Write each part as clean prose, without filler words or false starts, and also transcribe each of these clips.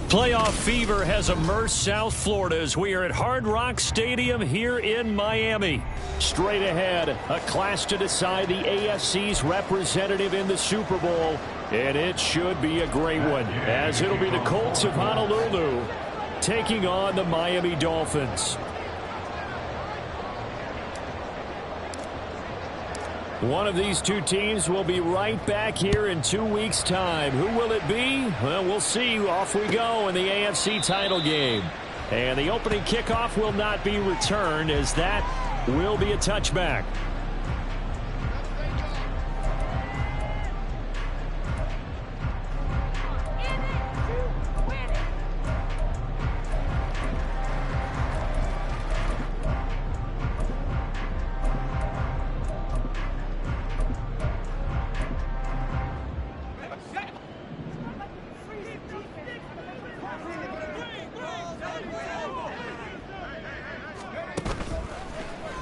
Playoff fever has immersed South Florida as we are at Hard Rock Stadium here in Miami. Straight ahead, a clash to decide the AFC's representative in the Super Bowl. And it should be a great one, as it'll be the Colts of Honolulu taking on the Miami Dolphins. One of these two teams will be right back here in 2 weeks' time. Who will it be? Well, we'll see. Off we go in the AFC title game. And the opening kickoff will not be returned, as that will be a touchback.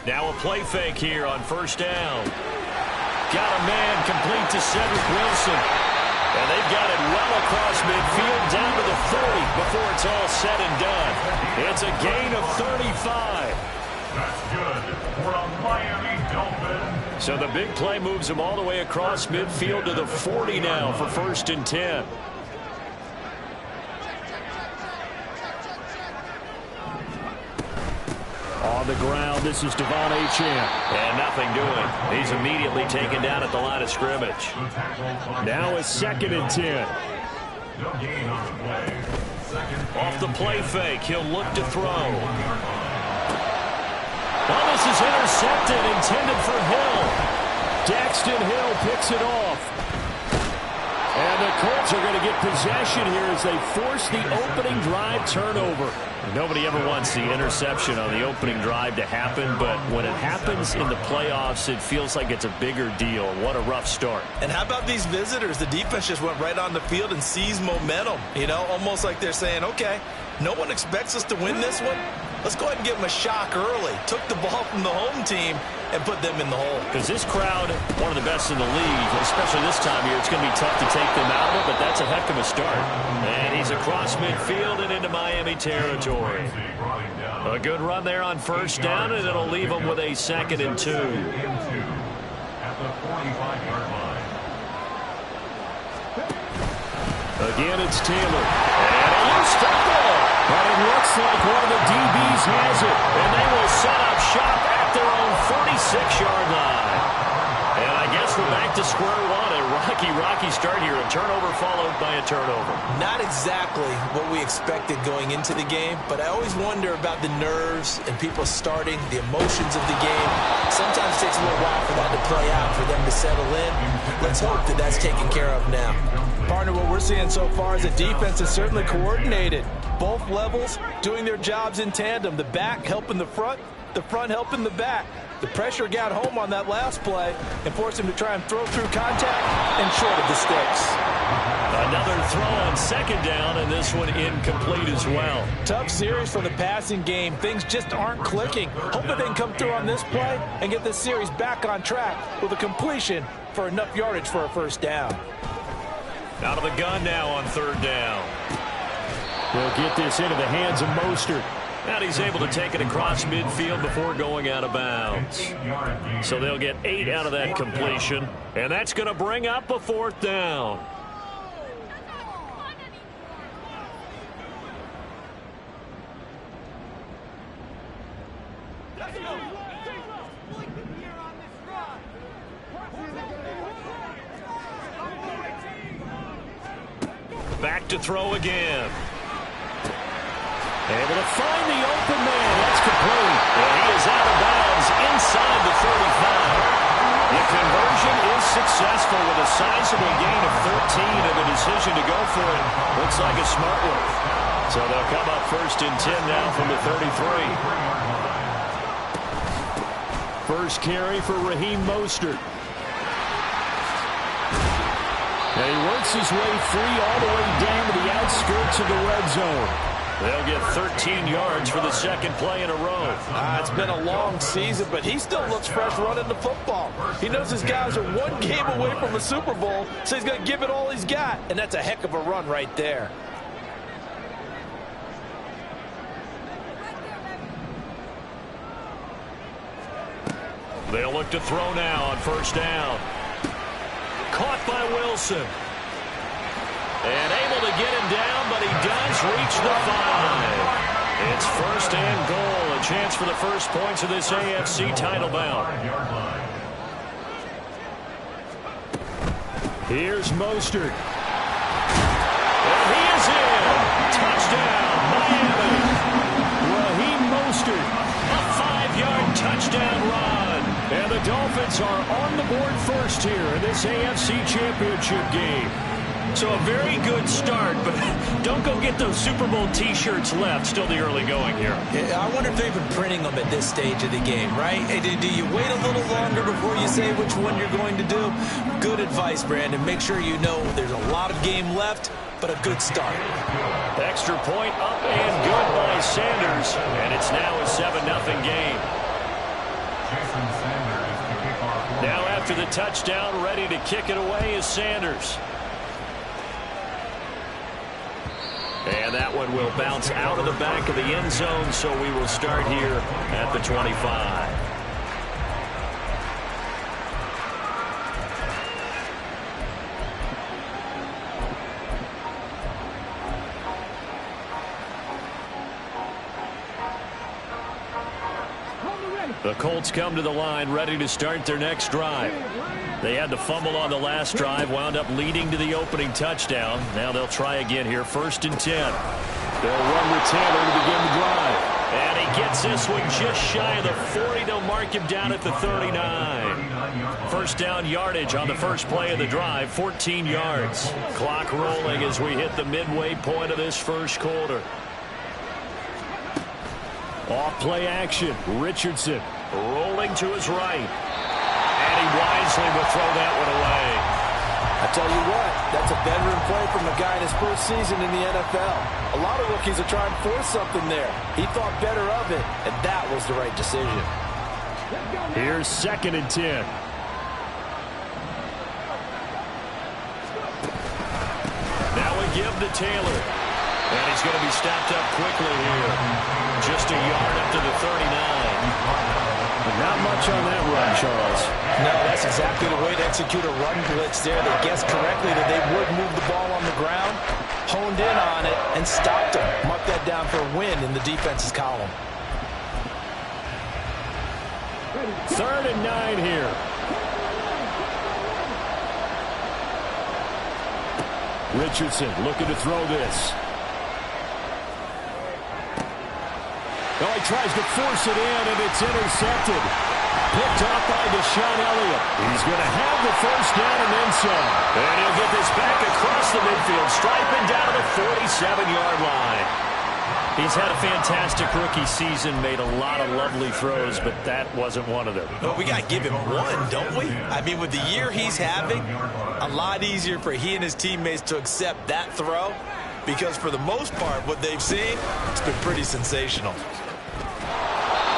Now a play fake here on first down. Got a man complete to Cedric Wilson. And they've got it well across midfield down to the 30 before it's all said and done. It's a gain of 35. That's good for a Miami Dolphin. So the big play moves him all the way across midfield to the 40 now for 1st and 10. On the ground, this is Devon Achane. And nothing doing. He's immediately taken down at the line of scrimmage. Now a 2nd and 10. Off the play fake, he'll look to throw. Oh, this is intercepted, intended for Hill. Daxton Hill picks it off. And the Colts are going to get possession here as they force the opening drive turnover. Nobody ever wants the interception on the opening drive to happen, but when it happens in the playoffs, it feels like it's a bigger deal. What a rough start. And how about these visitors? The defense just went right on the field and seized momentum. You know, almost like they're saying, okay, no one expects us to win this one. Let's go ahead and give them a shock early. Took the ball from the home team and put them in the hole. Because this crowd, one of the best in the league, especially this time of year, it's going to be tough to take them out of it, but that's a heck of a start. And he's across midfield and into Miami territory. A good run there on first down, and it'll leave them with a 2nd and 2. At the 45-yard line. Again, it's Taylor. And a loose tackle. But it looks like one of the DBs has it. And they will set up shop at their own 46-yard line. And I guess we're back to square one. A rocky start here. A turnover followed by a turnover. Not exactly what we expected going into the game, but I always wonder about the nerves and people starting, the emotions of the game. Sometimes it takes a little while for that to play out, for them to settle in. Let's hope that that's taken care of now. Partner, what we're seeing so far is the defense is certainly coordinated. Both levels doing their jobs in tandem. The back helping the front helping the back. The pressure got home on that last play and forced him to try and throw through contact and short of the sticks. Another throw on 2nd down, and this one incomplete as well. Tough series for the passing game. Things just aren't clicking. Hope that they can come through on this play and get this series back on track with a completion for enough yardage for a 1st down. Out of the gun now on 3rd down. They'll get this into the hands of Mostert. And he's able to take it across midfield before going out of bounds. So they'll get 8 out of that completion. And that's going to bring up a 4th down. Back to throw again. Able to find the open man. That's complete. And he is out of bounds inside the 35. The conversion is successful with a sizable gain of 13, and the decision to go for it looks like a smart one. So they'll come up 1st and 10 now from the 33. First carry for Raheem Mostert. And he works his way free all the way down to the outskirts of the red zone. They'll get 13 yards for the 2nd play in a row. It's been a long season, but he still looks fresh running the football. He knows his guys are 1 game away from a Super Bowl, so he's going to give it all he's got, and that's a heck of a run right there. They'll look to throw now on first down. Caught by Wilson. And able to get him down, but he does reach the 5. It's first and goal. A chance for the first points of this AFC title bout. Here's Mostert. And he is in. Touchdown, Miami. Raheem Mostert, a 5-yard touchdown run. And the Dolphins are on the board first here in this AFC Championship game. So a very good start, but don't go get those Super Bowl T-shirts left. Still the early going here. I wonder if they've been printing them at this stage of the game, right? Do you wait a little longer before you say which one you're going to do? Good advice, Brandon. Make sure you know there's a lot of game left, but a good start. Extra point up and good by Sanders, and it's now a 7-0 game. Now after the touchdown, ready to kick it away is Sanders. And that one will bounce out of the back of the end zone, so we will start here at the 25. The Colts come to the line, ready to start their next drive. They had the fumble on the last drive, wound up leading to the opening touchdown. Now they'll try again here, 1st and 10. They'll run with Taylor to begin the drive. And he gets this one just shy of the 40. They'll mark him down at the 39. First down yardage on the first play of the drive, 14 yards. Clock rolling as we hit the midway point of this first quarter. Off play action. Richardson rolling to his right. And he wisely will throw that one away. I tell you what, that's a veteran play from a guy in his first season in the NFL. A lot of rookies are trying to force something there. He thought better of it, and that was the right decision. Here's 2nd and 10. Now we give to Taylor. And he's going to be stopped up quickly here. Just a yard up to the 39. But not much on that run, Charles. No, that's exactly the way to execute a run blitz there. They guessed correctly that they would move the ball on the ground, honed in on it, and stopped them. Mark that down for a win in the defense's column. 3rd and 9 here. Richardson looking to throw this. Oh, he tries to force it in, and it's intercepted. Picked off by Deshaun Elliott. He's going to have the first down and then some. And he'll get this back across the midfield, striping down to the 47-yard line. He's had a fantastic rookie season, made a lot of lovely throws, but that wasn't one of them. Well, we got to give him one, don't we? I mean, with the year he's having, a lot easier for he and his teammates to accept that throw, because for the most part, what they've seen, it's been pretty sensational.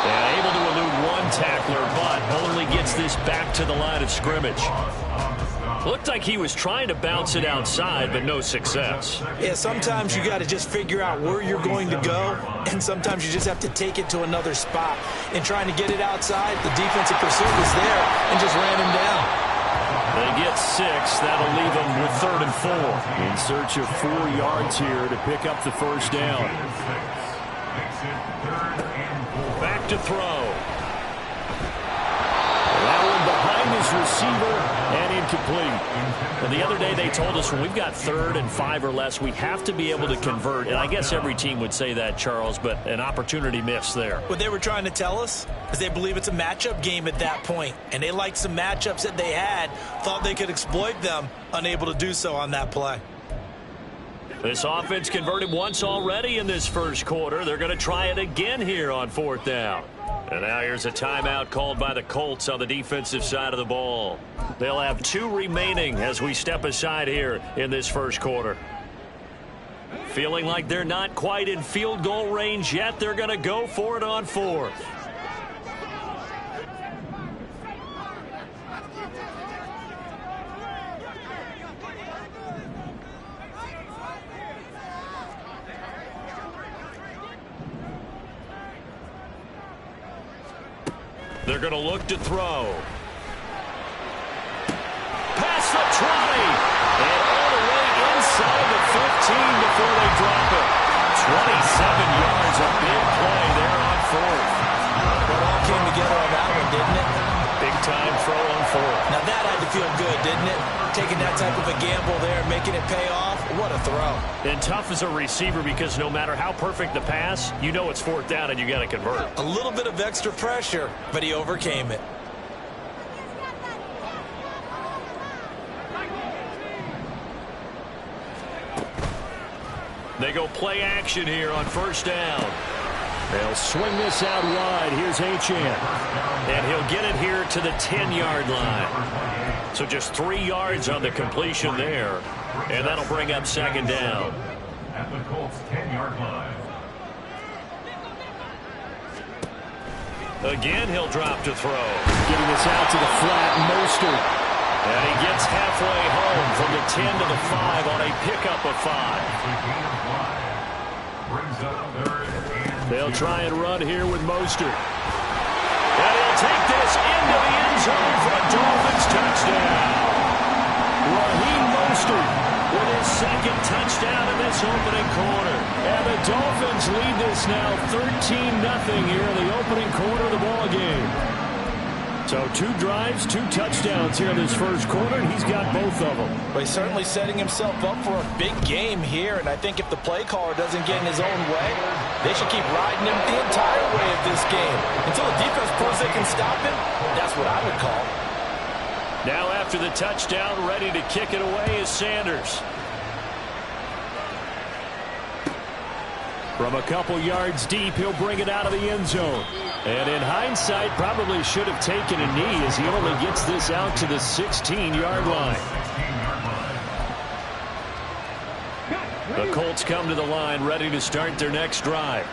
And able to elude one tackler, but only gets this back to the line of scrimmage. Looked like he was trying to bounce it outside, but no success. Yeah, sometimes you got to just figure out where you're going to go, and sometimes you just have to take it to another spot. In trying to get it outside, the defensive pursuit was there and just ran him down. They get 6. That'll leave them with 3rd and 4. In search of 4 yards here to pick up the first down. Back to throw. That one behind his receiver and incomplete. And the other day they told us when we've got 3rd and 5 or less, we have to be able to convert. And I guess every team would say that, Charles, but an opportunity missed there. What they were trying to tell us is they believe it's a matchup game at that point. And they liked some matchups that they had, thought they could exploit them, unable to do so on that play. This offense converted once already in this first quarter. They're going to try it again here on 4th down. And now here's a timeout called by the Colts on the defensive side of the ball. They'll have 2 remaining as we step aside here in this first quarter. Feeling like they're not quite in field goal range yet, they're going to go for it on 4th. They're They're going to look to throw. Past the 20. And all the way inside the 15 before they drop it. 27 yards, a big play there on fourth. It all came together on that one, didn't it? Big time throw on fourth. Now that had to feel good, didn't it? Taking that type of a gamble there, making it pay off. What a throw. And tough as a receiver because no matter how perfect the pass, you know it's fourth down and you got to convert. A little bit of extra pressure, but he overcame it. They go play action here on first down. They'll swing this out wide. Here's Achane. And he'll get it here to the 10-yard line. So just 3 yards on the completion there. And that'll bring up second down. At the Colts 10-yard line. Again, he'll drop to throw. Getting this out to the flat, Mostert. And he gets halfway home from the 10 to the 5 on a pickup of 5. They'll try and run here with Mostert. And he'll take this into the end zone for a Dolphins touchdown. Raheem Mostert with his second touchdown in this opening quarter. And the Dolphins lead this now 13-0 here in the opening quarter of the ball game. So 2 drives, 2 touchdowns here in this first quarter, and he's got both of them. Well, he's certainly setting himself up for a big game here, and I think if the play caller doesn't get in his own way, they should keep riding him the entire way of this game. Until the defense proves they can stop him, that's what I would call. Now after the touchdown, ready to kick it away is Sanders. From a couple yards deep, he'll bring it out of the end zone. And in hindsight, probably should have taken a knee as he only gets this out to the 16-yard line. The Colts come to the line ready to start their next drive.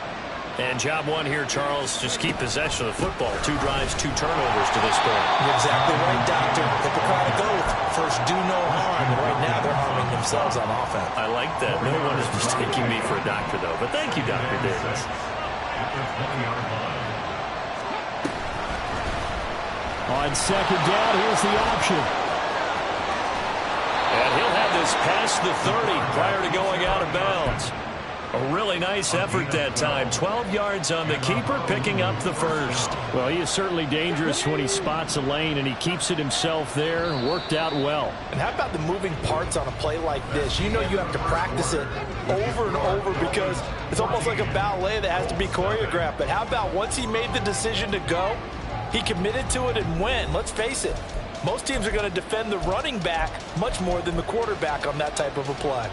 And job one here, Charles, just keep possession of the football. 2 drives, 2 turnovers to this point. You're exactly right, Doctor. Hippocratic oath. First, do no harm. And right now, they're harming themselves on offense. I like that. No one is mistaking me for a doctor, though. But thank you, Dr. Davis. On second down, here's the option. And he'll have this past the 30 prior to going out of bounds. A really nice effort that time. 12 yards on the keeper, picking up the first. Well, he is certainly dangerous when he spots a lane, and he keeps it himself there. Worked out well. And how about the moving parts on a play like this? You know you have to practice it over and over because it's almost like a ballet that has to be choreographed. But how about once he made the decision to go, he committed to it and went. Let's face it, most teams are going to defend the running back much more than the quarterback on that type of a play.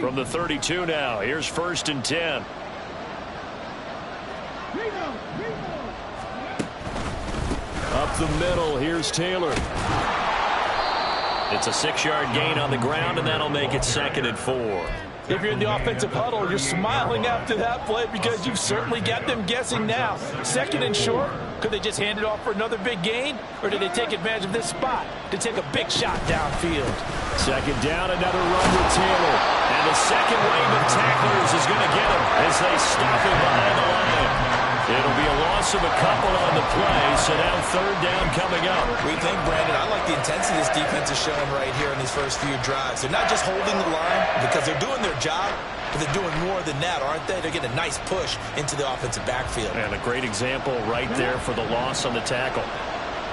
From the 32 now, here's 1st and 10. Up the middle, here's Taylor. It's a 6-yard gain on the ground, and that'll make it 2nd and 4. If you're in the offensive huddle, you're smiling after that play because you've certainly got them guessing now. 2nd and short, could they just hand it off for another big gain? Or did they take advantage of this spot to take a big shot downfield? 2nd down, another run with Taylor. And the second wave of tacklers is going to get him as they stop him behind the line. It'll be a loss of a couple on the play, so now 3rd down coming up. We think, Brandon, I like the intensity this defense is showing right here in these first few drives. They're not just holding the line because they're doing their job, but they're doing more than that, aren't they? They're getting a nice push into the offensive backfield. And a great example right there for the loss on the tackle.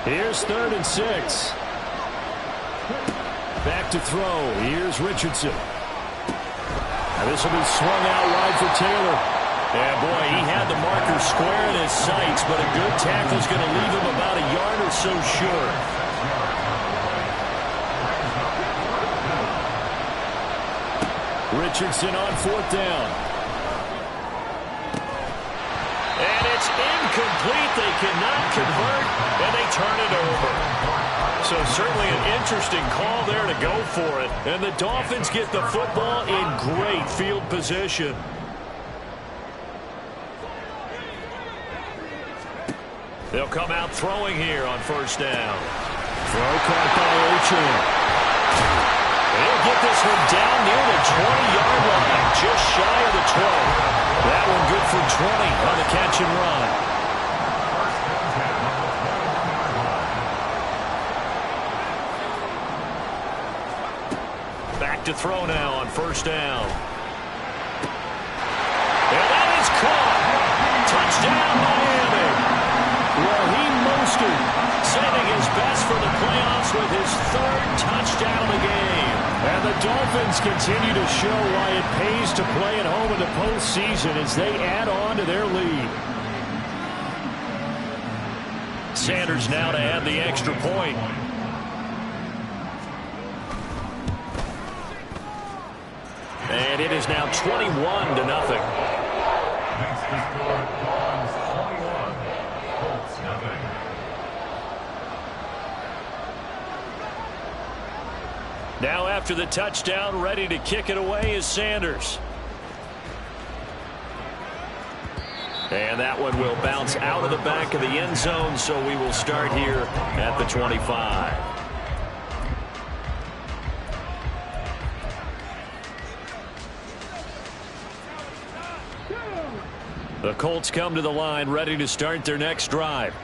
Here's 3rd and 6. Back to throw. Here's Richardson. Now this will be swung out wide for Taylor. Yeah, boy, he had the marker square in his sights, but a good tackle is going to leave him about a yard or so short. Richardson on 4th down. And it's incomplete. They cannot convert, and they turn it over. So certainly an interesting call there to go for it. And the Dolphins get the football in great field position. They'll come out throwing here on 1st down. Throw caught by Ocean. They'll get this one down near the 20-yard line, just shy of the 12. That one good for 20 on the catch and run. Back to throw now on first down. And that is caught. Touchdown, Miami. Raheem Mostert sending his best for the playoffs with his third touchdown of the game. And the Dolphins continue to show why it pays to play at home in the postseason as they add on to their lead. Sanders now to add the extra point. And it is now 21-0. Now after the touchdown, ready to kick it away is Sanders. And that one will bounce out of the back of the end zone, so we will start here at the 25. The Colts come to the line ready to start their next drive.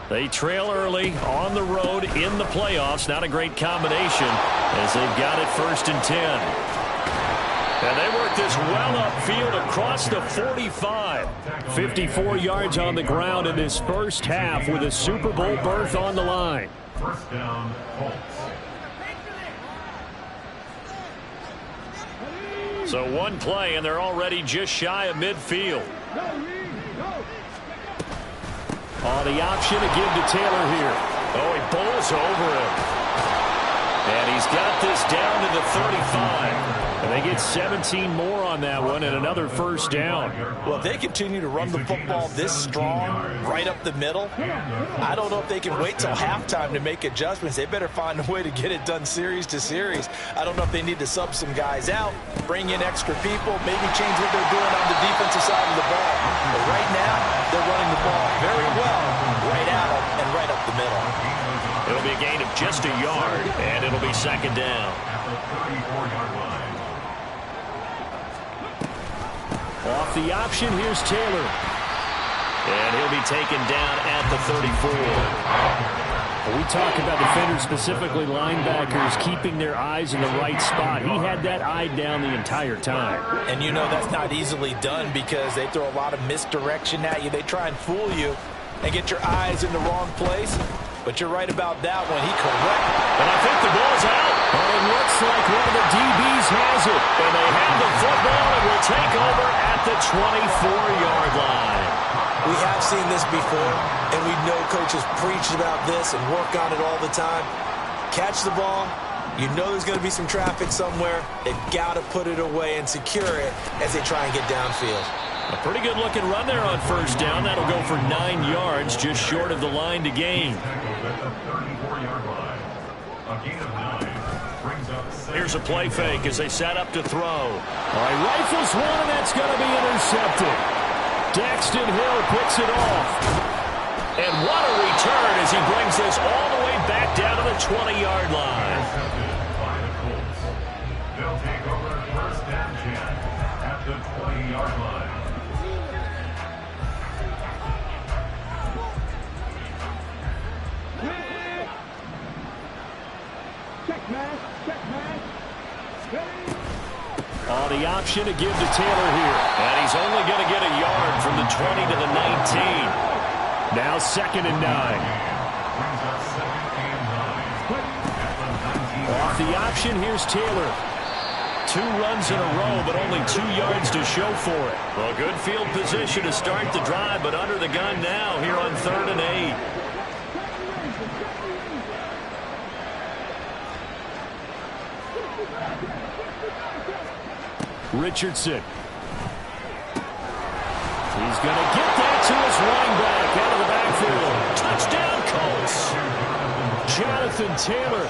They trail early on the road in the playoffs. Not a great combination as they've got it 1st and 10. And they work this well upfield across the 45. 54 yards on the ground in this first half with a Super Bowl berth on the line. First down, Colts. So one play, and they're already just shy of midfield. On the option to give to Taylor here. Oh, he bowls over him. And he's got this down to the 35. And they get 17 more on that one and another first down. Well, if they continue to run the football this strong, right up the middle, I don't know if they can wait till halftime to make adjustments. They better find a way to get it done series to series. I don't know if they need to sub some guys out, bring in extra people, maybe change what they're doing on the defensive side of the ball. But right now, they're running the ball very well, right at them and right up the middle. It'll be a gain of just a yard, and it'll be 2nd down. Off the option, here's Taylor. And he'll be taken down at the 34. We talk about defenders, specifically linebackers, keeping their eyes in the right spot. He had that eye down the entire time. And you know that's not easily done because they throw a lot of misdirection at you. They try and fool you and get your eyes in the wrong place. But you're right about that one. He correct. And I think the ball's out. And it looks like one of the DBs has it. And they have the football and will take over at the 24-yard line. We have seen this before, and we know coaches preach about this and work on it all the time. Catch the ball. You know there's going to be some traffic somewhere. They've got to put it away and secure it as they try and get downfield. A pretty good-looking run there on first down. That'll go for 9 yards, just short of the line to gain. Here's a play fake as they set up to throw. All right, rifles one, and that's going to be intercepted. Daxton Hill picks it off. And what a return as he brings this all the way back down to the 20-yard line. They'll take over 1st and 10 at the 20-yard line. On the option to give to Taylor here. And he's only going to get a yard from the 20 to the 19. Now 2nd and 9. Off the option, here's Taylor. 2 runs in a row, but only 2 yards to show for it. Well, good field position to start the drive, but under the gun now here on 3rd and 8. Richardson. He's going to get that to his running back out of the backfield. Touchdown, Colts. Jonathan Taylor,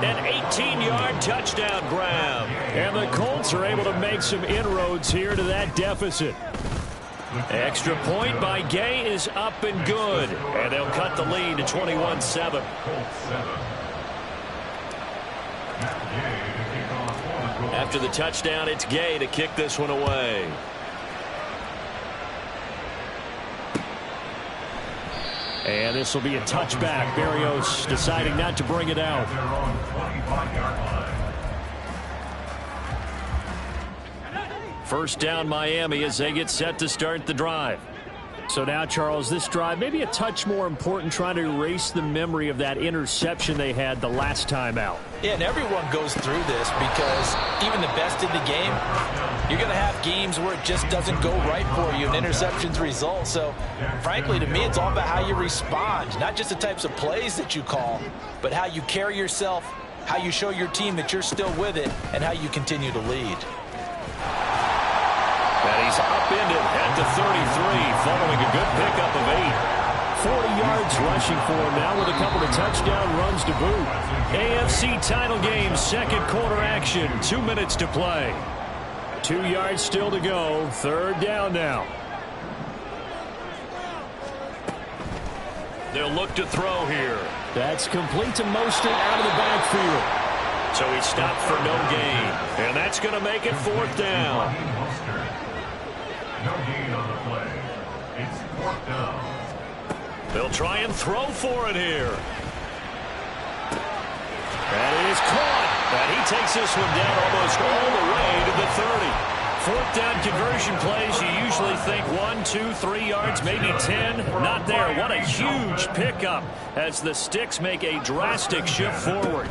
an 18-yard touchdown grab. And the Colts are able to make some inroads here to that deficit. Extra point by Gay is up and good. And they'll cut the lead to 21-7. After the touchdown, it's Gay to kick this one away. And this will be a touchback. Berrios deciding not to bring it out. First down, Miami, as they get set to start the drive. So now, Charles, this drive maybe a touch more important, trying to erase the memory of that interception they had the last time out. Yeah, and everyone goes through this because even the best in the game, you're going to have games where it just doesn't go right for you and interceptions result. So, frankly, to me, it's all about how you respond, not just the types of plays that you call, but how you carry yourself, how you show your team that you're still with it, and how you continue to lead. And he's upended at the 33, following a good pickup of 8. 40 yards rushing for him now with a couple of touchdown runs to boot. AFC title game, second quarter action, 2 minutes to play. 2 yards still to go. Third down now. They'll look to throw here. That's complete to Mostert out of the backfield. So he stopped for no gain. And that's going to make it fourth down. No gain on the play. It's fourth down. They'll try and throw for it here. That is caught. And he takes this one down almost all the way to the 30. Fourth down conversion plays, you usually think 1, 2, 3 yards, maybe 10. Not there. What a huge pickup as the Sticks make a drastic shift forward.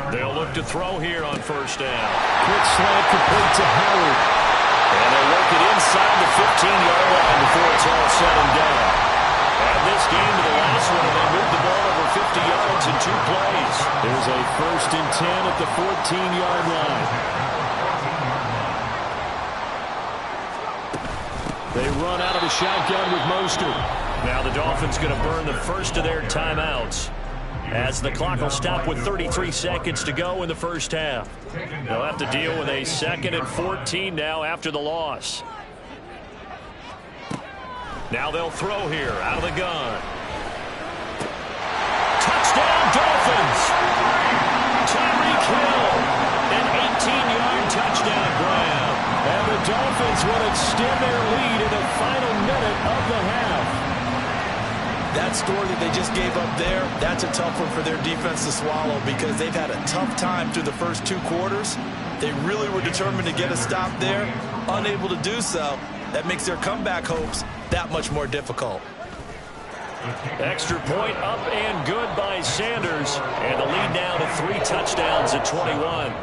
They'll look to throw here on first down. Quick slant complete to Howard. And they'll work it inside the 15-yard line before it's all said and done. Add this game to the last one, and they moved the ball over 50 yards in 2 plays. There's a 1st and 10 at the 14-yard line. They run out of the shotgun with Mostert. Now the Dolphins going to burn the first of their timeouts as the clock will stop with 33 seconds to go in the first half. They'll have to deal with a 2nd and 14 now after the loss. Now they'll throw here out of the gun. Touchdown Dolphins! Tyreek Hill, an 18-yard touchdown grab. And the Dolphins will extend their lead in the final minute of the half. That story that they just gave up there, that's a tough one for their defense to swallow because they've had a tough time through the first 2 quarters. They really were determined to get a stop there, unable to do so. That makes their comeback hopes that much more difficult. Extra point up and good by Sanders. And the lead now to 3 touchdowns at 21.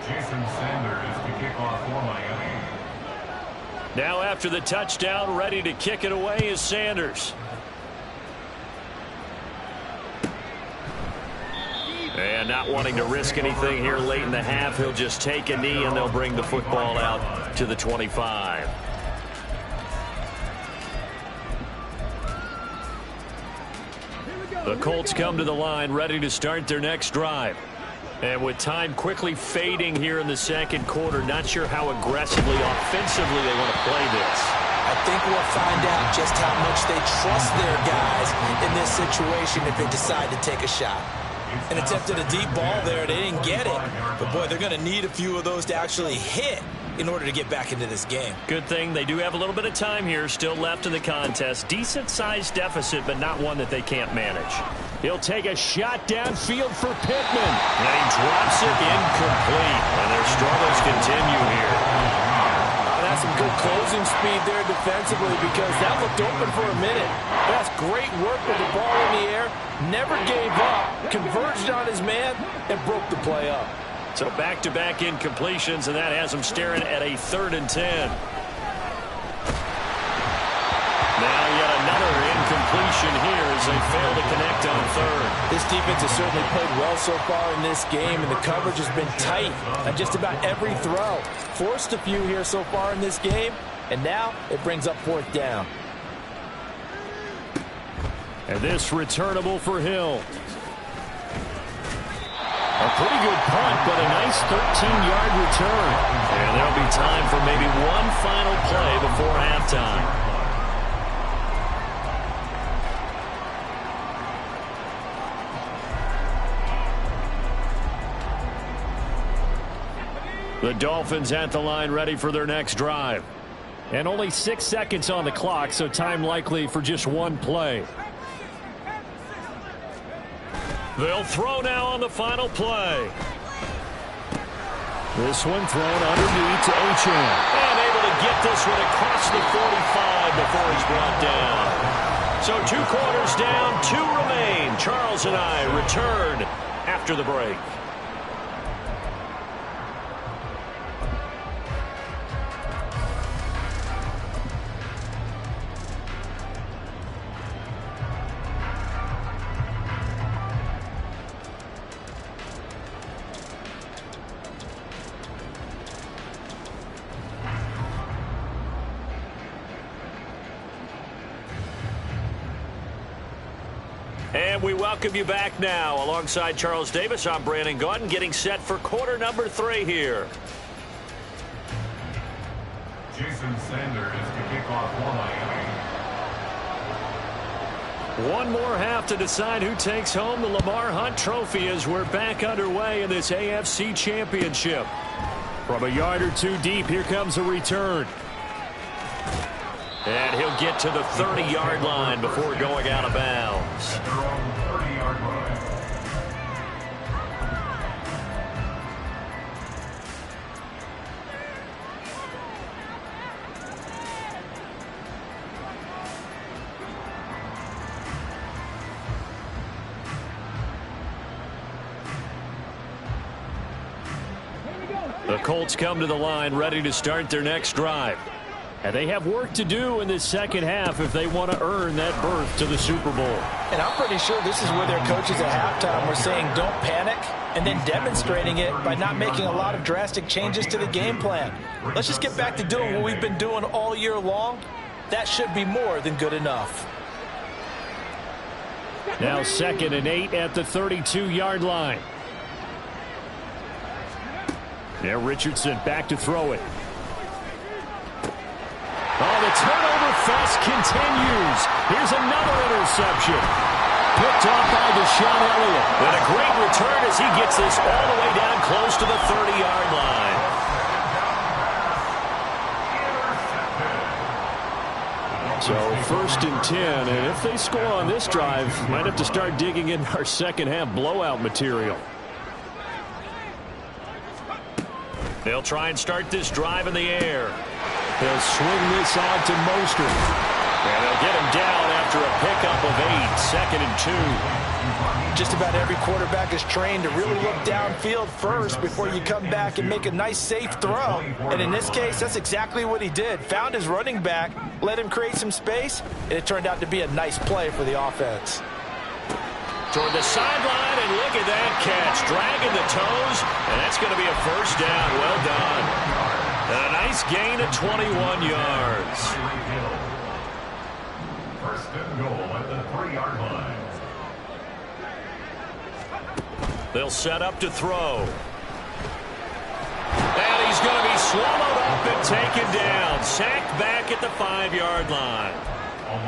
Jason Sanders to kick off for Miami. Now after the touchdown, ready to kick it away is Sanders. And not wanting to risk anything here late in the half, he'll just take a knee and they'll bring the football out to the 25. The Colts come to the line ready to start their next drive. And with time quickly fading here in the second quarter, not sure how aggressively, offensively they want to play this. I think we'll find out just how much they trust their guys in this situation if they decide to take a shot. An attempt at a deep ball there, they didn't get it. But, boy, they're going to need a few of those to actually hit in order to get back into this game. Good thing they do have a little bit of time here still left in the contest. Decent-sized deficit, but not one that they can't manage. He'll take a shot downfield for Pittman. And he drops it incomplete. And their struggles continue here. That's some good closing speed there defensively because that looked open for a minute. That's great work with the ball in the air. Never gave up. Converged on his man and broke the play up. So back-to-back incompletions, and that has them staring at a 3rd and 10. Now yet another incompletion here as they fail to connect on 3rd. This defense has certainly played well so far in this game, and the coverage has been tight on just about every throw. Forced a few here so far in this game, and now it brings up 4th down. And this returnable for Hill. A pretty good punt, but a nice 13-yard return. And there'll be time for maybe one final play before halftime. The Dolphins at the line ready for their next drive. And only 6 seconds on the clock, so time likely for just one play. They'll throw now on the final play. This one thrown underneath to Achane. And able to get this one across the 45 before he's brought down. So 2 quarters down, 2 remain. Charles and I return after the break. And we welcome you back now. Alongside Charles Davis, I'm Brandon Gaudin, getting set for quarter number 3 here. Jason Sanders to kick off for Miami. One more half to decide who takes home the Lamar Hunt Trophy as we're back underway in this AFC Championship. From a yard or 2 deep, here comes a return. And he'll get to the 30-yard line before going out of bounds. At their own 30-yard line. The Colts come to the line ready to start their next drive. And they have work to do in this second half if they want to earn that berth to the Super Bowl. And I'm pretty sure this is where their coaches at halftime were saying don't panic, and then demonstrating it by not making a lot of drastic changes to the game plan. Let's just get back to doing what we've been doing all year long. That should be more than good enough. Now 2nd and 8 at the 32-yard line. Now Richardson back to throw it. Oh, the turnover fest continues. Here's another interception. Picked off by Deshaun Elliott. And a great return as he gets this all the way down close to the 30-yard line. So 1st and 10, and if they score on this drive, might have to start digging in our second half blowout material. They'll try and start this drive in the air. They'll swing this out to Mostert. And they'll get him down after a pickup of 8, 2nd and 2. Just about every quarterback is trained to really look downfield first before you come back and make a nice, safe throw. And in this case, that's exactly what he did. Found his running back, let him create some space, and it turned out to be a nice play for the offense. Toward the sideline, and look at that catch. Dragging the toes, and that's going to be a 1st down. Well done. And a nice gain of 21 yards. 1st and goal at the 3-yard line. They'll set up to throw. And he's going to be swallowed up and taken down. Sacked back at the 5-yard line.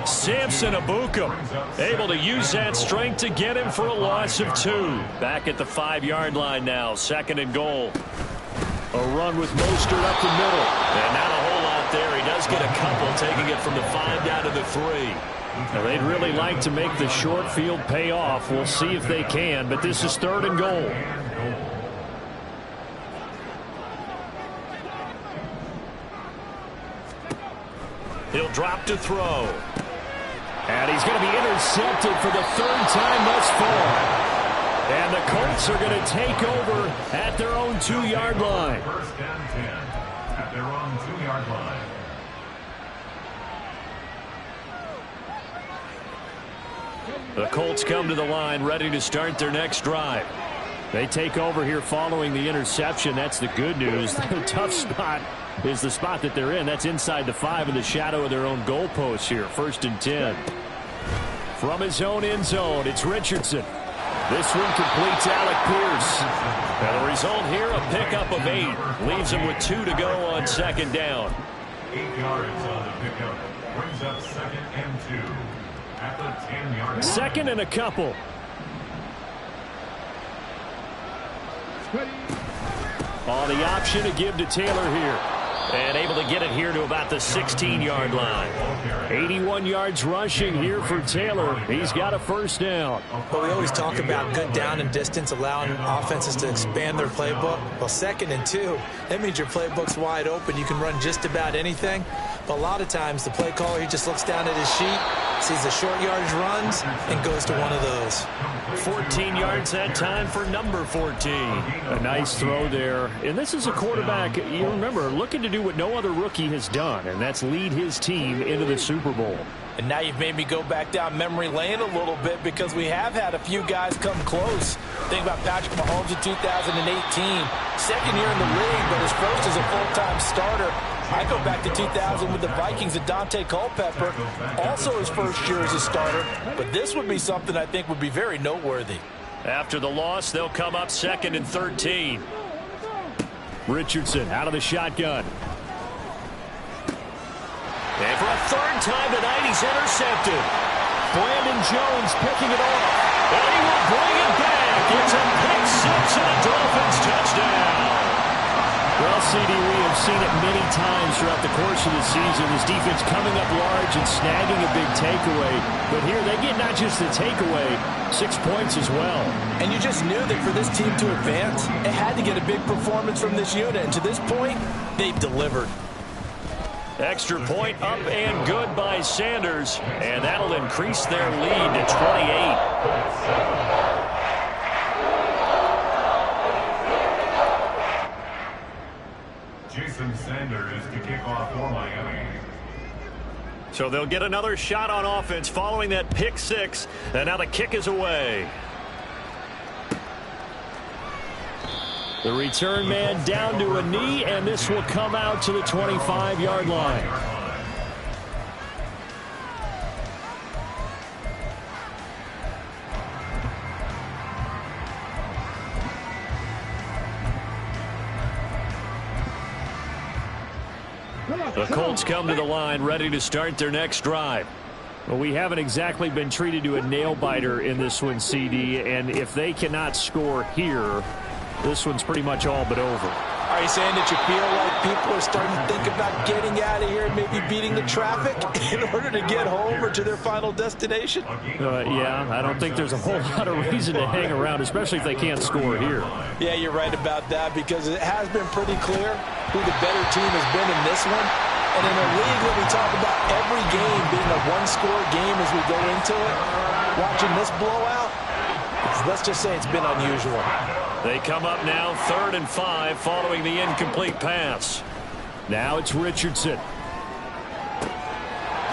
Samson Abukum able to use that strength to get him for a loss of 2. Back at the 5-yard line now. 2nd and goal. A run with Mostert up the middle. And not a whole lot there. He does get a couple, taking it from the 5 down to the 3. Now, they'd really like to make the short field pay off. We'll see if they can, but this is 3rd and goal. He'll drop to throw. And he's going to be intercepted for the 3rd time thus far. And the Colts are going to take over at their own 2-yard line. 1st and 10 at their own 2-yard line. The Colts come to the line ready to start their next drive. They take over here following the interception. That's the good news. The tough spot is the spot that they're in. That's inside the 5 in the shadow of their own goalpost here. 1st and 10. From his own end zone, it's Richardson. This one completes Alec Pierce. And the result here, a pickup of 8. Leaves him with 2 to go on 2nd down. 8 yards on the pickup. Brings up 2nd and 2 at the 10-yard line. 2nd and a couple. On the option to give to Taylor here. And able to get it here to about the 16-yard line. 81 yards rushing here for Taylor. He's got a first down. Well, we always talk about good down and distance, allowing offenses to expand their playbook. Well, 2nd and 2, that means your playbook's wide open. You can run just about anything. But a lot of times, the play caller, he just looks down at his sheet, sees the short yardage runs, and goes to one of those. 14 yards that time for number 14. A nice throw there. And this is a quarterback, you remember, looking to do what no other rookie has done, and that's lead his team into the Super Bowl. And now you've made me go back down memory lane a little bit because we have had a few guys come close. Think about Patrick Mahomes in 2018. Second year in the league, but his first as a full-time starter. I go back to 2000 with the Vikings and Dante Culpepper, also his first year as a starter. But this would be something I think would be very noteworthy. After the loss, they'll come up 2nd and 13. Richardson out of the shotgun. And for a third time tonight, he's intercepted. Brandon Jones picking it off. And he will bring it back. It's a pick six and a Dolphins touchdown. Well, CD, we have seen it many times throughout the course of the season. This defense coming up large and snagging a big takeaway. But here they get not just the takeaway, 6 points as well. And you just knew that for this team to advance, it had to get a big performance from this unit. And to this point, they've delivered. Extra point up and good by Sanders. And that'll increase their lead to 28. Sanders to kick off for Miami. So they'll get another shot on offense following that pick six, and now the kick is away. The return man down to a knee, and this will come out to the 25-yard line. The Colts come to the line ready to start their next drive. Well, we haven't exactly been treated to a nail-biter in this one, CD, and if they cannot score here, this one's pretty much all but over. Are you saying that you feel like people are starting to think about getting out of here and maybe beating the traffic in order to get home or to their final destination? Yeah, I don't think there's a whole lot of reason to hang around, especially if they can't score here. Yeah, you're right about that because it has been pretty clear who the better team has been in this one. And in a league that we talk about every game being a one-score game as we go into it, watching this blowout, let's just say it's been unusual. They come up now 3rd and 5 following the incomplete pass. Now it's Richardson.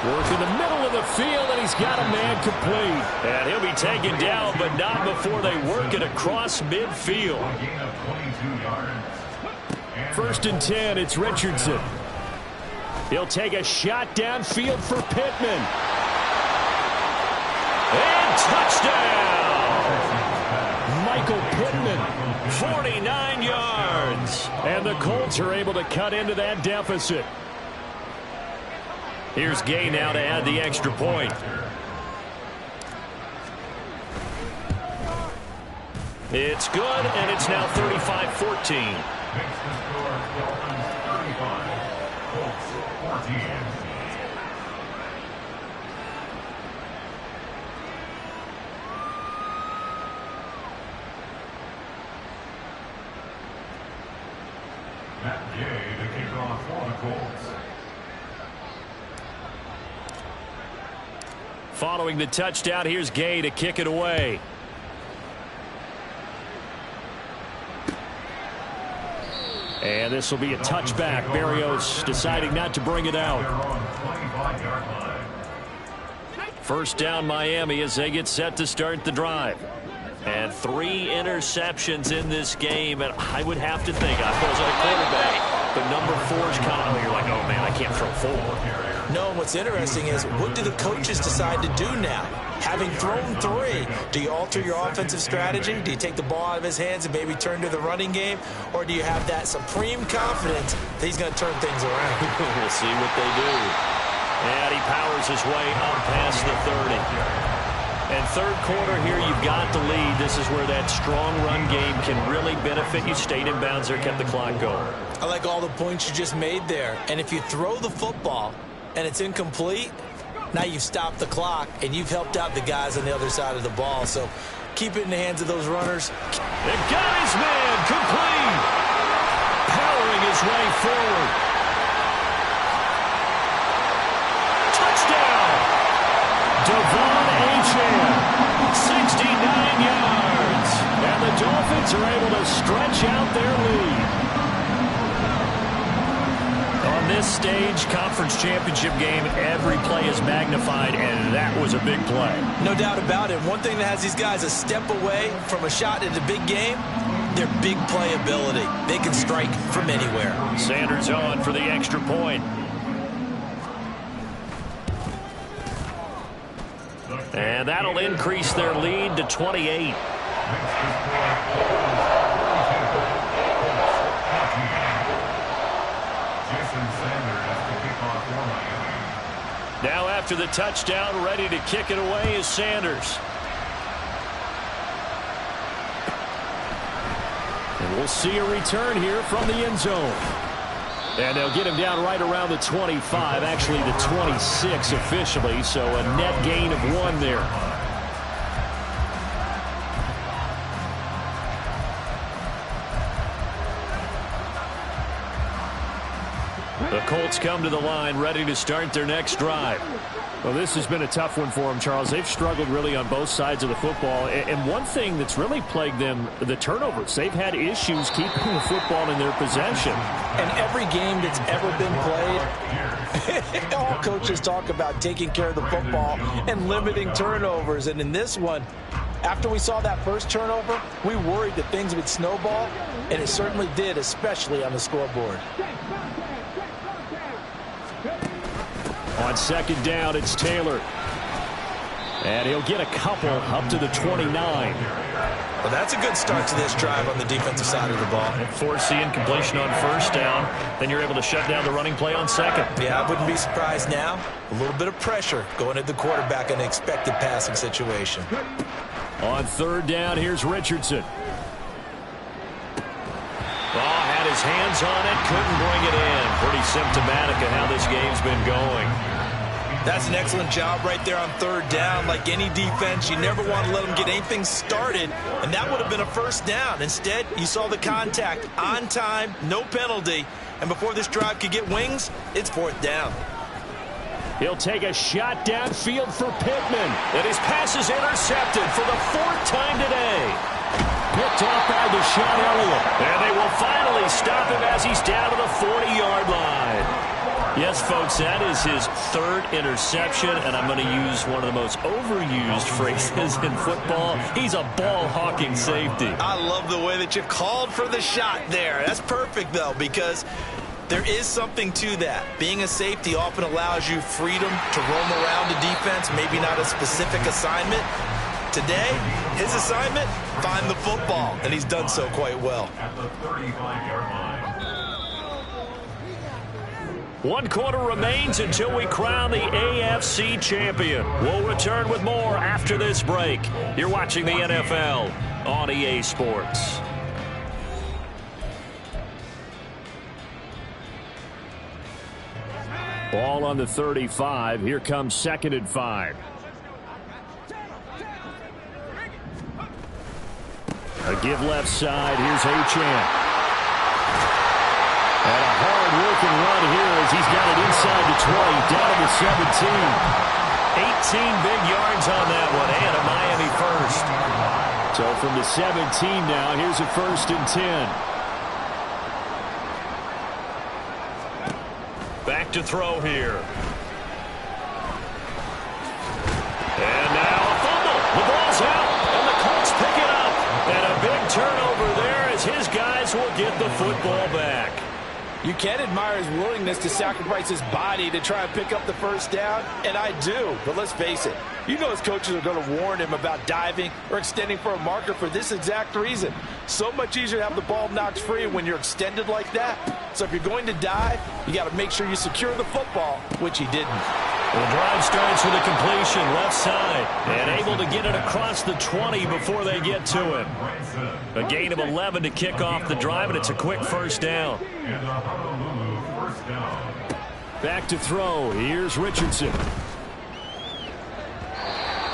Work in the middle of the field, and he's got a man complete. And he'll be taken down, but not before they work it across midfield. 1st and 10, it's Richardson. He'll take a shot downfield for Pittman. And touchdown! Michael Pittman. 49 yards. And the Colts are able to cut into that deficit. Here's Gay now to add the extra point. It's good, and it's now 35-14. Matt Gay to kick off for the Colts. Following the touchdown, here's Gay to kick it away. And this will be a touchback. Berrios deciding not to bring it out. First down Miami as they get set to start the drive. And 3 interceptions in this game, and I would have to think, I suppose, at a quarterback, but number 4 is kind of, you're like, oh man, I can't throw 4. No, what's interesting is, what do the coaches decide to do now? Having thrown 3, do you alter your offensive strategy? Do you take the ball out of his hands and maybe turn to the running game? Or do you have that supreme confidence that he's going to turn things around? We'll see what they do. And he powers his way up past the 30. And third quarter here, you've got the lead. This is where that strong run game can really benefit you. Stayed in bounds there, kept the clock going. I like all the points you just made there. And if you throw the football and it's incomplete, now you've stopped the clock and you've helped out the guys on the other side of the ball. So keep it in the hands of those runners. They got his man complete. Powering his way forward. Touchdown. Devon Achane, 69 yards. And the Dolphins are able to stretch out their lead. On this stage, conference championship game, every play is magnified, and that was a big play. No doubt about it. One thing that has these guys a step away from a shot in the big game, their big play ability. They can strike from anywhere. Sanders on for the extra point. And that'll increase their lead to 28. Now after the touchdown, ready to kick it away is Sanders. And we'll see a return here from the end zone. And they'll get him down right around the 25, actually the 26 officially, so a net gain of 1 there. The Colts come to the line, ready to start their next drive. Well, this has been a tough one for them, Charles. They've struggled really on both sides of the football. And one thing that's really plagued them, the turnovers. They've had issues keeping the football in their possession. And every game that's ever been played, all coaches talk about taking care of the football and limiting turnovers. And in this one, after we saw that first turnover, we worried that things would snowball, and it certainly did, especially on the scoreboard. On second down, it's Taylor. And he'll get a couple up to the 29. Well, that's a good start to this drive on the defensive side of the ball. Force the incompletion on first down. Then you're able to shut down the running play on second. Yeah, I wouldn't be surprised now. A little bit of pressure going at the quarterback in an expected passing situation. On third down, here's Richardson. Had his hands on it, couldn't bring it in. Pretty symptomatic of how this game's been going. That's an excellent job right there on third down. Like any defense, you never want to let them get anything started, and that would have been a first down. Instead, you saw the contact on time, no penalty, and before this drive could get wings, it's fourth down. He'll take a shot downfield for Pittman. And his pass is intercepted for the 4th time today. Picked off by Deshaun Elliott. And they will finally stop him as he's down to the 40-yard line. Yes, folks, that is his 3rd interception, and I'm going to use one of the most overused phrases in football. He's a ball-hawking safety. I love the way that you called for the shot there. That's perfect, though, because there is something to that. Being a safety often allows you freedom to roam around the defense, maybe not a specific assignment. Today, his assignment, find the football, and he's done so quite well. At the 35-yard line. 1 quarter remains until we crown the AFC champion. We'll return with more after this break. You're watching the NFL on EA Sports. Ball on the 35. Here comes 2nd and 5. A give left side. Here's Achane. And a hard-working run here as he's got it inside the 20, down to the 17. 18 big yards on that one, and a Miami first. So from the 17 now, here's a 1st and 10. Back to throw here. And now a fumble. The ball's out, and the Colts pick it up. And a big turnover there as his guys will get the football back. You can admire his willingness to sacrifice his body to try and pick up the first down, and I do. But let's face it, you know his coaches are going to warn him about diving or extending for a marker for this exact reason. So much easier to have the ball knocked free when you're extended like that. So if you're going to dive, you got to make sure you secure the football, which he didn't. The drive starts with a completion left side and able to get it across the 20 before they get to him. A gain of 11 to kick off the drive, and it's a quick first down. Back to throw. Here's Richardson.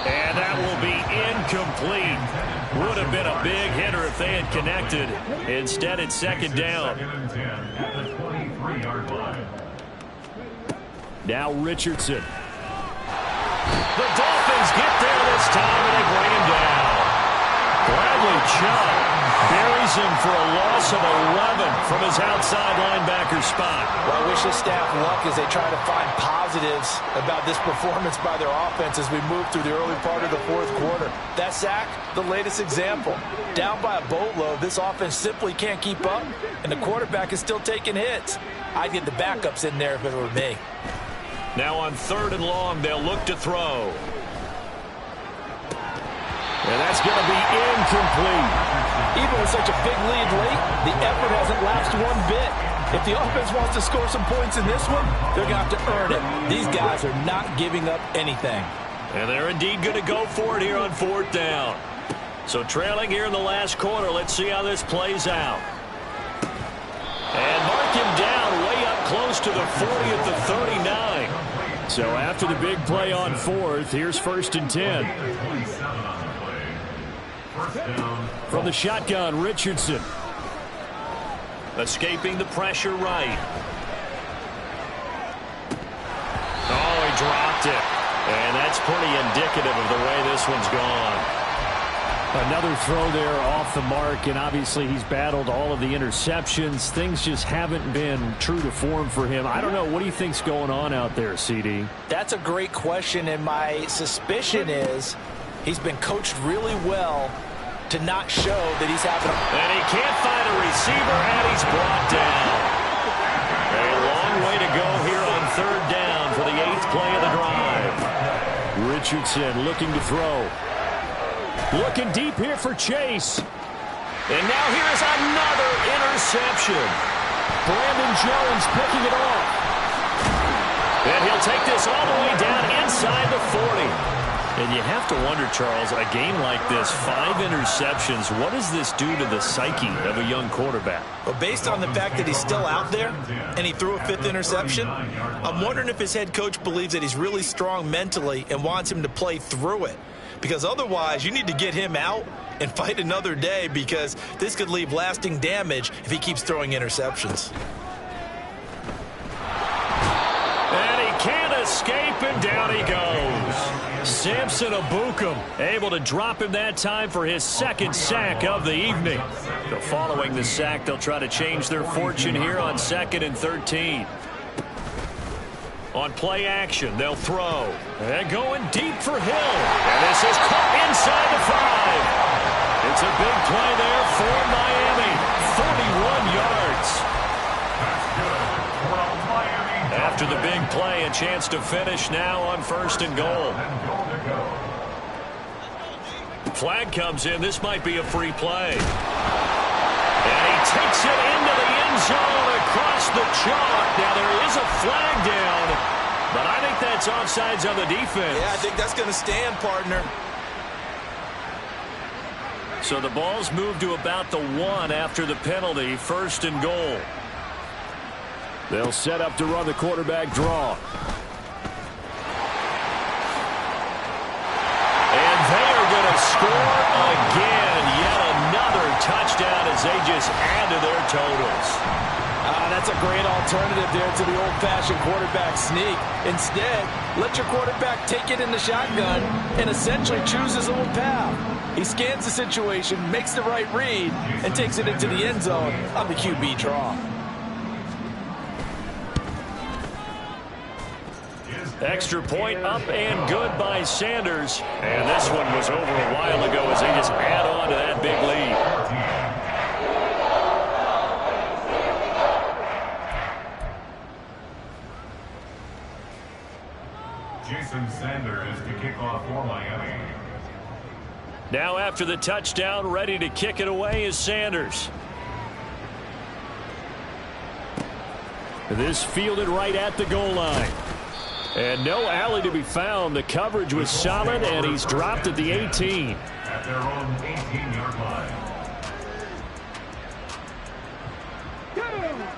And that will be incomplete. Would have been a big hitter if they had connected. Instead, it's second down. Now Richardson. The Dolphins get there this time, and they bring him down. Bradley Chubb buries him for a loss of 11 from his outside linebacker spot. Well, I wish this staff luck as they try to find positives about this performance by their offense as we move through the early part of the fourth quarter. That sack, the latest example. Down by a boatload, this offense simply can't keep up, and the quarterback is still taking hits. I'd get the backups in there if it were me. Now on 3rd and long, they'll look to throw. And that's going to be incomplete. Even with such a big lead late, the effort hasn't lapsed one bit. If the offense wants to score some points in this one, they're going to have to earn it. These guys are not giving up anything. And they're indeed going to go for it here on 4th down. So trailing here in the last quarter, let's see how this plays out. And mark him down way up close to the 40 at the 39. So after the big play on 4th, here's 1st and 10. From the shotgun, Richardson. Escaping the pressure right. Oh, he dropped it. And that's pretty indicative of the way this one's gone. Another throw there off the mark, and obviously he's battled all of the interceptions. Things just haven't been true to form for him. I don't know. What do you think's going on out there, CD? That's a great question, and my suspicion is he's been coached really well to not show that he's having a... And he can't find a receiver, and he's brought down. A long way to go here on 3rd down for the 8th play of the drive. Richardson looking to throw. Looking deep here for Chase. And now here's another interception. Brandon Jones picking it off. And he'll take this all the way down inside the 40. And you have to wonder, Charles, a game like this, 5 interceptions, what does this do to the psyche of a young quarterback? Well, based on the fact that he's still out there and he threw a 5th interception, I'm wondering if his head coach believes that he's really strong mentally and wants him to play through it. Because otherwise, you need to get him out and fight another day, because this could leave lasting damage if he keeps throwing interceptions. And he can't escape, and down he goes. Samson Abukum able to drop him that time for his 2nd sack of the evening. So following the sack, they'll try to change their fortune here on 2nd and 13. On play action, they'll throw. And going deep for Hill. And this is caught inside the 5. It's a big play there for Miami. 41 yards. After the big play, a chance to finish now on 1st and goal. Flag comes in. This might be a free play. And he takes it into the end zone across the chalk. Now there is a flag down, but I think that's offsides on the defense. Yeah, I think that's going to stand, partner. So the ball's moved to about the 1 after the penalty. 1st and goal. They'll set up to run the quarterback draw. And they are going to score again. Yet another touchdown as they just add to their totals. That's a great alternative there to the old-fashioned quarterback sneak. Instead, let your quarterback take it in the shotgun and essentially choose his own path. He scans the situation, makes the right read, and takes it into the end zone on the QB draw. Extra point up and good by Sanders. And this one was over a while ago as they just add on to that big lead. Jason Sanders to kick off for Miami. Now after the touchdown, ready to kick it away is Sanders. This fielded right at the goal line. And no alley to be found. The coverage was solid, and he's dropped at the 18. At their own 18-yard line.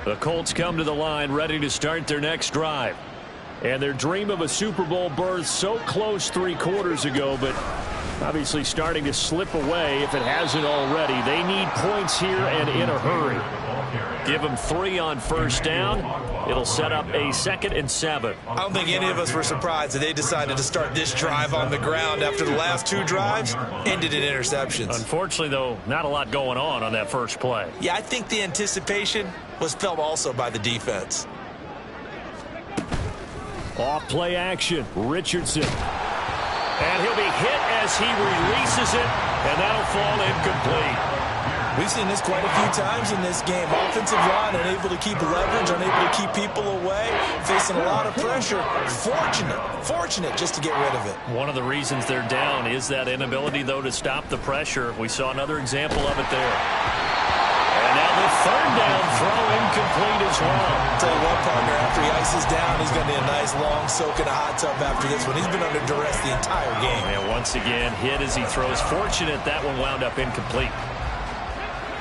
The Colts come to the line ready to start their next drive. And their dream of a Super Bowl berth so close 3 quarters ago, but obviously starting to slip away if it hasn't already. They need points here and in a hurry. Give them 3 on first down. It'll set up a 2nd and 7. I don't think any of us were surprised that they decided to start this drive on the ground after the last 2 drives ended in interceptions. Unfortunately, though, not a lot going on that first play. Yeah, I think the anticipation was felt also by the defense. Off play action, Richardson. And he'll be hit as he releases it, and that'll fall incomplete. We've seen this quite a few times in this game. Offensive line unable to keep leverage, unable to keep people away, facing a lot of pressure. Fortunate just to get rid of it. One of the reasons they're down is that inability, though, to stop the pressure. We saw another example of it there. And now the 3rd down throw incomplete as well. I'll tell you what, partner, after he ices down, he's going to need a nice long soak in a hot tub after this one. He's been under duress the entire game. And once again, hit as he throws. Fortunate that one wound up incomplete.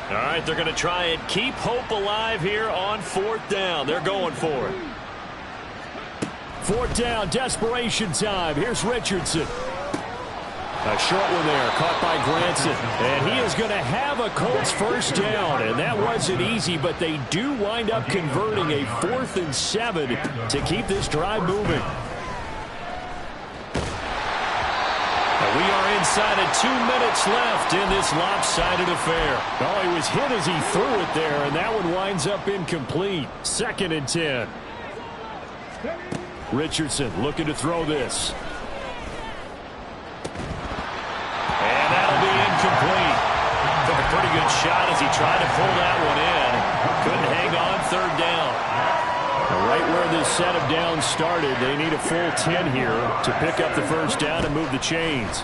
All right, they're going to try and keep hope alive here on 4th down. They're going for it. 4th down, desperation time. Here's Richardson. A short one there, caught by Granson. And he is going to have a Colts first down. And that wasn't easy, but they do wind up converting a 4th and 7 to keep this drive moving. We are inside of 2 minutes left in this lopsided affair. Oh, he was hit as he threw it there, and that one winds up incomplete. 2nd and 10. Richardson looking to throw this. And that'll be incomplete. Took a pretty good shot as he tried to pull that one in. Couldn't hang on 3rd down. Right where this set of downs started, they need a full 10 here to pick up the first down and move the chains.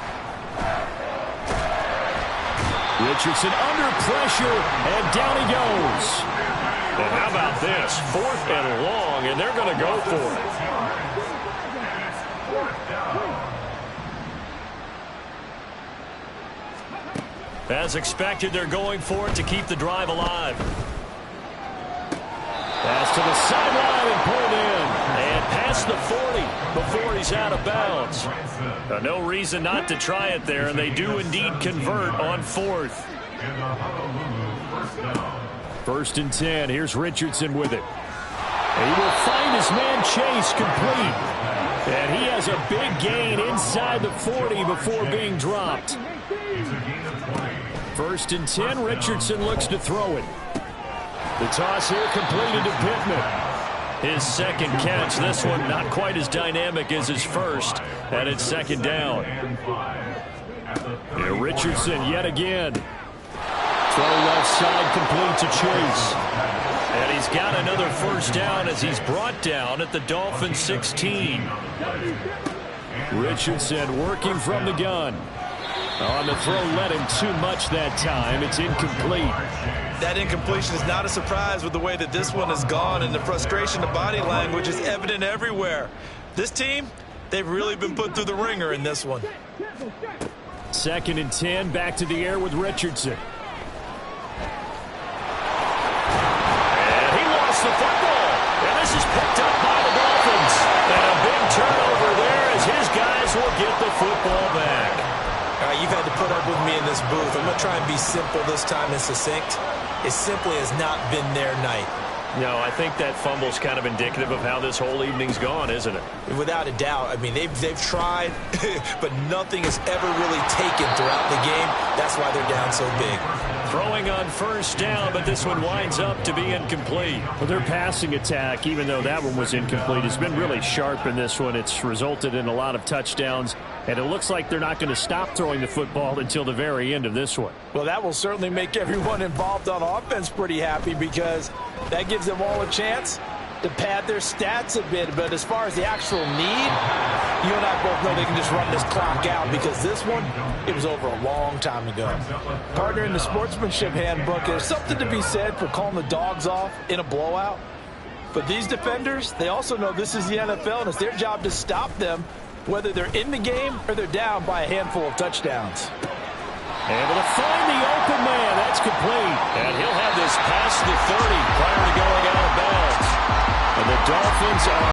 Richardson under pressure, and down he goes. And how about this? 4th and long, and they're going to go for it. As expected, they're going for it to keep the drive alive. Pass to the sideline and pulled in. And past the 40 before he's out of bounds. No reason not to try it there, and they do indeed convert on 4th. 1st and 10. Here's Richardson with it. And he will find his man Chase complete. And he has a big gain inside the 40 before being dropped. 1st and 10. Richardson looks to throw it. The toss here completed to Pittman. His 2nd catch. This one not quite as dynamic as his first. And it's 2nd down. And Richardson yet again. Throw left side complete to Chase. And he's got another first down as he's brought down at the Dolphins 16. Richardson working from the gun. On the throw, led him too much that time. It's incomplete. That incompletion is not a surprise with the way that this one has gone, and the frustration of body language is evident everywhere. This team, they've really been put through the ringer in this one. 2nd and 10, back to the air with Richardson. And he lost the football. And this is picked up by the Dolphins. And a big turnover there as his guys will get the football back. All right, you've had to put up with me in this booth. I'm going to try and be simple this time and succinct. It simply has not been their night. No, I think that fumble's kind of indicative of how this whole evening's gone, isn't it? Without a doubt. I mean, they've tried, but nothing has ever really taken throughout the game. That's why they're down so big. Throwing on first down, but this one winds up to be incomplete. Well, their passing attack, even though that one was incomplete, has been really sharp in this one. It's resulted in a lot of touchdowns, and it looks like they're not going to stop throwing the football until the very end of this one. Well, that will certainly make everyone involved on offense pretty happy, because that gives them all a chance to pad their stats a bit. But as far as the actual need, you and I both know they can just run this clock out, because this one, it was over a long time ago. Partner, in the sportsmanship handbook, there's something to be said for calling the dogs off in a blowout. But these defenders, they also know this is the NFL, and it's their job to stop them, whether they're in the game or they're down by a handful of touchdowns. Able to find the open man. That's complete. And he'll have this past the 30 prior to going out of bounds. And the Dolphins are